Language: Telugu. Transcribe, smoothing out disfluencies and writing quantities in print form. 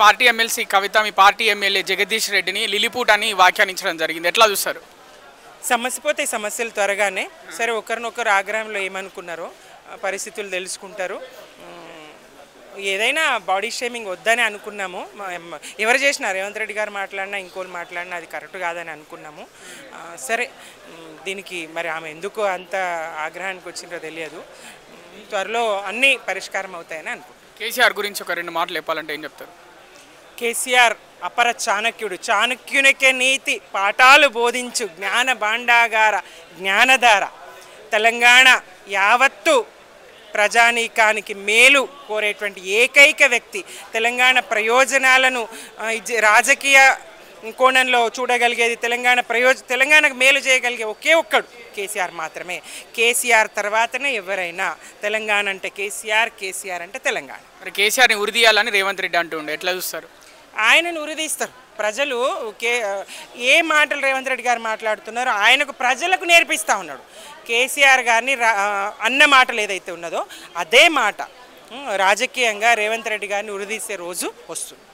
పార్టీ ఎమ్మెల్సీ కవిత మీ పార్టీ ఎమ్మెల్యే జగదీష్ రెడ్డిని లిలిపూట్ అని వ్యాఖ్యానించడం జరిగింది, ఎట్లా చూస్తారు? సమస్య పోతే సమస్యలు త్వరగానే సరే ఒకరినొకరు ఆగ్రహంలో ఏమనుకున్నారో పరిస్థితులు తెలుసుకుంటారు. ఏదైనా బాడీ షేమింగ్ వద్దని అనుకున్నాము. ఎవరు చేసినా రేవంత్ రెడ్డి గారు మాట్లాడినా ఇంకోళ్ళు మాట్లాడినా అది కరెక్ట్ కాదని అనుకున్నాము. సరే దీనికి మరి ఆమె ఎందుకు అంత ఆగ్రహానికి వచ్చిందో తెలియదు. త్వరలో అన్నీ పరిష్కారం అవుతాయని అనుకుంటున్నాను. కేసీఆర్ గురించి ఒక 2 మాటలు చెప్పాలంటే ఏం చెప్తారు? కేసీఆర్ అపర చాణక్యుడు, చాణక్యునికే నీతి పాఠాలు బోధించు జ్ఞాన భాండాగార జ్ఞానధార. తెలంగాణ యావత్తు ప్రజానీకానికి మేలు కోరేటువంటి ఏకైక వ్యక్తి, తెలంగాణ ప్రయోజనాలను రాజకీయ కోణంలో చూడగలిగేది, తెలంగాణకు మేలు చేయగలిగే ఒకే ఒక్కడు కేసీఆర్ మాత్రమే. కేసీఆర్ తర్వాతనే ఎవరైనా. తెలంగాణ అంటే కేసీఆర్, కేసీఆర్ అంటే తెలంగాణ. మరి కేసీఆర్ని ఉరిదీయాలని రేవంత్ రెడ్డి అంటుండే, ఎట్లా చూస్తారు? ఆయనను ఉరిదీస్తారు ప్రజలు. ఏ మాటలు రేవంత్ రెడ్డి గారు మాట్లాడుతున్నారో ఆయనకు ప్రజలకు నేర్పిస్తూ ఉన్నాడు. కేసీఆర్ గారిని అన్న మాటలు ఏదైతే ఉన్నదో అదే మాట రాజకీయంగా రేవంత్ రెడ్డి గారిని ఉరిదీసే రోజు వస్తుంది.